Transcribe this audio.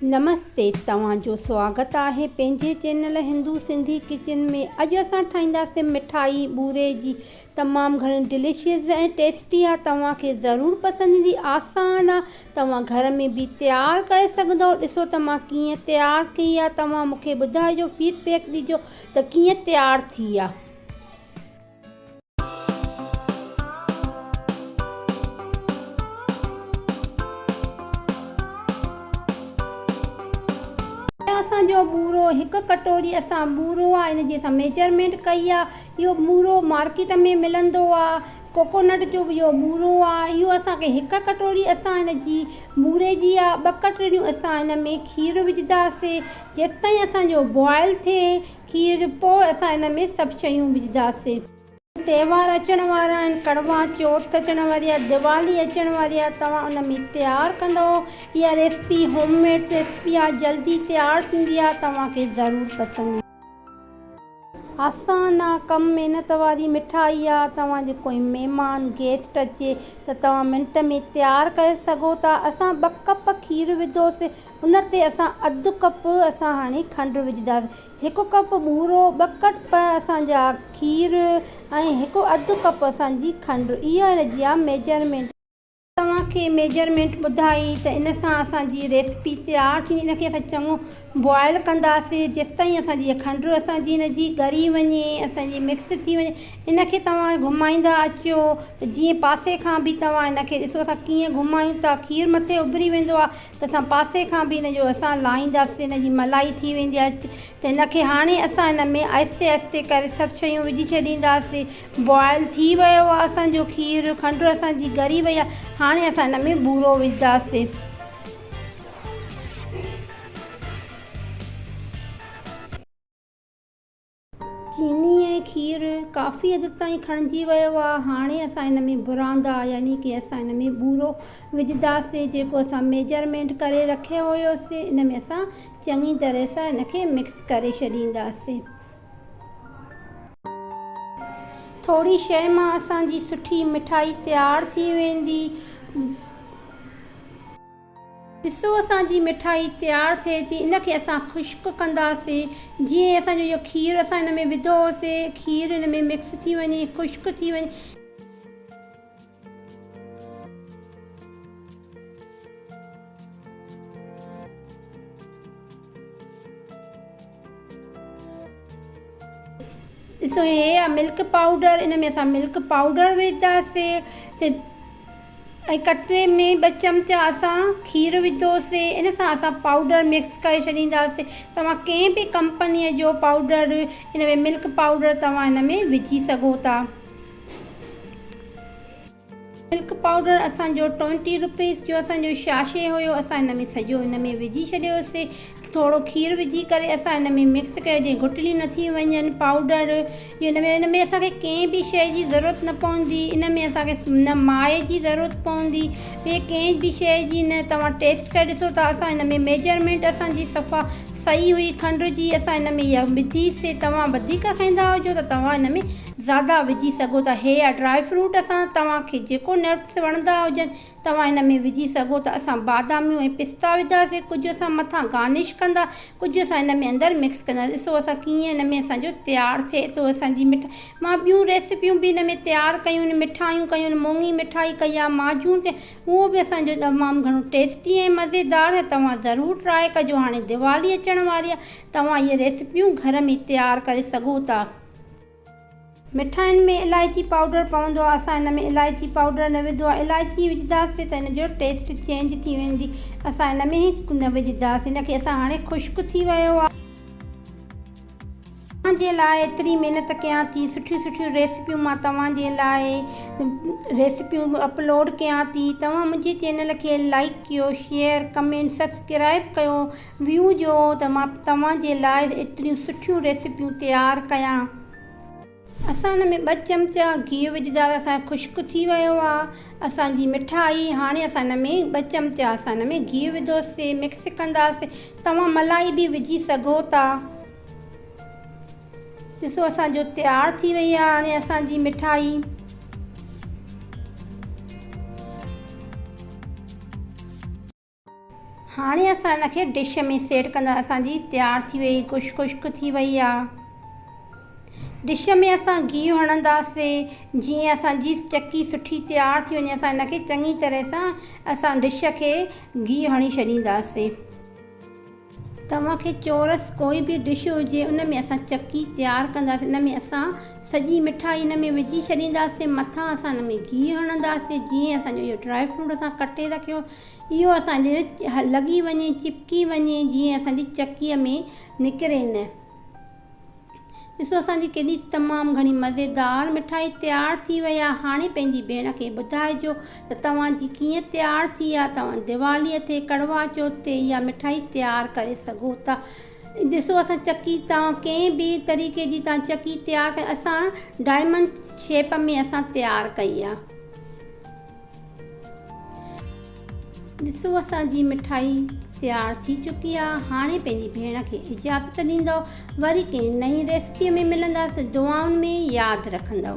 नमस्ते, तव्हांजो स्वागत आहे पंहिंजे चैनल हिंदू सिंधी किचन में। अॼु असां ठाहींदासीं मिठाई बूरे जी। तमामु घणी डिलीशियस ऐं टेस्टी आहे। तव्हांखे ज़रूरु पसंदि ईंदी। आसान आहे, तव्हां घर में बि तयारु करे सघंदव। ॾिसो त मां कीअं तयारु कई आहे। तव्हां मूंखे ॿुधाइजो, फीडबैक ॾिजो त कीअं तयारु थी आहे। असांजो बूरो 1 कटोरी असां बूरो आहे, इन जी असां मेजरमेंट कई आहे। इहो बूरो मार्केट में मिलंदो आहे। कोकोनट जो बि इहो बूरो आहे। इहो असांखे 1 कटोरी असां इन जी बूरे जी आहे। 2 कटोरियूं असां इन में खीरु विझंदासीं जेसिताईं असांजो बॉइल थिए खीरु। पोइ असां इन में सभु शयूं विझंदासीं। त्योहार अचण वारा आहिनि, कड़वा चौथ अचण वारी आहे, दिवाली अचण वारी आहे। तव्हां उन में तयारु कंदव। इहा रेसिपी होममेड रेसिपी आहे, जल्दी तयारु थींदी आहे। तव्हांखे ज़रूरु पसंदि। आसान आहे, कम महिनत वारी मिठाई आहे। तव्हांजो कोई महिमान गेस्ट अचे त तव्हां मिंट में तयारु करे सघो था। असां 2 कप खीरु विधोसीं, उन ते असां अधु कप असां हाणे खंडु विझंदासीं। 1 कप बूरो, 2 कप असांजा खीरु ऐं 1 अधु कप असांजी खंडु। इहा इन जी आहे मेजरमेंट। तव्हांखे मेजरमेंट ॿुधाई त इन सां असांजी रेसिपी तयारु थींदी। इनखे असां चङो बॉइल कंदासीं जेसिताईं असांजी खंडु असांजी इन जी ॻरी वञे, असांजी मिक्स थी वञे। इनखे तव्हां घुमाईंदा अचो त जीअं पासे खां बि तव्हां इनखे ॾिसो असां कीअं घुमायूं था। खीरु मथे उभरी वेंदो आहे त असां पासे खां बि इन जो असां लाहींदासीं। इन जी मलाई थी वेंदी आहे त इनखे हाणे असां इन में आहिस्ते आहिस्ते करे सभु शयूं विझी छॾींदासीं। बॉइल थी वियो आहे असांजो खीरु, खंडु असांजी ॻरी वई आहे। हाणे असां इन में बूरो विझंदासीं। चीनी ऐं खीरु काफ़ी हद ताईं खणिजी वियो आहे। हाणे असां इन में बुरांदा यानी कि असां इन में बूरो विझंदासीं जेको असां मेजरमेंट करे रखियो हुयोसीं। इन में असां चङी तरह सां इनखे मिक्स करे छॾींदासीं। थोरी शइ मां असांजी सुठी मिठाई तयारु थी वेंदी। ॾिसो असांजी मिठाई तयारु थिए थी। इनखे असां ख़ुश्क कंदासीं। जीअं असांजो इहो खीरु असां इन में विधो होसीं, खीरु इन में मिक्स थी वञे, ख़ुश्क थी वञे। ॾिसो हे आहे मिल्क पाउडर। इन में असां मिल्क पाउडर विझंदासीं त ऐं कटरे में 2 चमचा असां खीरु विधोसीं। इन सां असां पाउडर मिक्स करे छॾींदासीं। तव्हां कंहिं बि कंपनीअ जो पाउडर इन में मिल्क पाउडर तव्हां इन में विझी सघो था। मिल्क पाउडर असांजो 20 रुपीज़ जो असांजो शाशे हुयो। असां इन में सॼो इन में विझी छॾियोसीं। थोरो खीरु विझी करे असां इन में मिक्स कयो जीअं गुटलियूं न थी वञनि। पाउडर इहो इन में असांखे कंहिं बि शइ जी ज़रूरत न पवंदी। इन में असांखे न माए जी ज़रूरत पवंदी, ॿिए कंहिं बि शइ जी न। तव्हां टेस्ट करे ॾिसो था। असां इन में मेजरमेंट असांजी सफ़ा सही हुई खंड जी। असां इन में इहा विधीसीं। तव्हां वधीक खाईंदा हुजो त तव्हां इन में ज़्यादा विझी सघो था। हे आहे ड्राई फ्रूट। असां तव्हांखे जेको नट्स वणंदा हुजनि तव्हां इन में विझी सघो था। असां बादामियूं ऐं पिस्ता विधासीं। कुझु असां मथां गार्निश कंदा, कुझु असां इन में अंदरि मिक्स कंदा। ॾिसो असां कीअं इन में असांजो तयारु थिए थो असांजी मिठाई। मां ॿियूं रेसिपियूं बि इन में तयारु कयूं आहिनि। मिठाइयूं कयूं आहिनि, मूंगी मिठाई कई आहे, माजून कई, उहो बि असांजो तमामु घणो टेस्टी ऐं मज़ेदार आहे। तव्हां ज़रूरु ट्राए कजो। हाणे दिवाली अचण वारी आहे, तव्हां इहे रेसिपियूं घर में तयारु करे सघो था। मिठाइनि में इलायची पाउडर पवंदो आहे। असां इन में इलायची पाउडर न विधो आहे। इलायची विझंदासीं त इन जो टेस्ट चेंज थी वेंदी। असां इन में न विझंदासीं। इनखे असां हाणे ख़ुश्क थी वियो आहे। तव्हांजे लाइ एतिरी महिनत कयां थी, सुठियूं सुठियूं रेसिपियूं मां तव्हांजे लाइ रेसिपियूं अपलोड कयां थी। तव्हां मुंहिंजे चैनल खे लाइक कयो, शेयर, कमेंट, सब्सक्राइब कयो। व्यू ॾियो त मां तव्हांजे लाइ एतिरियूं सुठियूं रेसिपियूं तयारु कयां। असां इन में 2 चमचा गिहु विझंदासीं। असांजो ख़ुश्क थी वियो आहे असांजी मिठाई। हाणे असां इन में 2 चमचा असां इन में गिहु विधोसीं, मिक्स कंदासीं। तव्हां मलाई बि विझी सघो था। ॾिसो असांजो तयारु थी वई आहे हाणे असांजी मिठाई। हाणे असां हिनखे डिश में सेट कंदा। असांजी तयारु थी वई, खुश्क थी वई आहे। डिश में असां गिहु हणंदासीं। जीअं असांजी चकी सुठी तयारु थी वञे असां हिनखे चङी तरह सां असां डिश खे गिहु हणी छॾींदासीं। तव्हांखे चोरस कोई बि डिश हुजे उन में असां चकी तयारु कंदासीं। इन में असां सॼी मिठाई इन में विझी छॾींदासीं। मथां असां हिन में गिहु हणंदासीं। जीअं असांजो इहो ड्राई फ्रूट असां कटे रखियो इहो असांजे लॻी वञे, चिपकी वञे, जीअं असांजी चकीअ में निकिरे न। ॾिसो असांजी केॾी तमामु घणी मज़ेदार मिठाई तयारु थी वई आहे। हाणे पंहिंजी भेण खे ॿुधाइजो त तव्हांजी कीअं तयारु थी आहे। तव्हां दिवालीअ ते, करवा चौथ ते इहा मिठाई तयारु करे सघो था। ॾिसो असां चकी तव्हां कंहिं बि तरीक़े जी तव्हां चकी तयारु कयो, असां डायमंड शेप में असां तयारु कई आहे। ॾिसो असांजी मिठाई तयारु थी चुकी आहे। हाणे पंहिंजी भेण खे इजाज़त ॾींदव। वरी कंहिं नई रेसिपीअ में मिलंदासीं। दुआउनि में यादि रखंदव।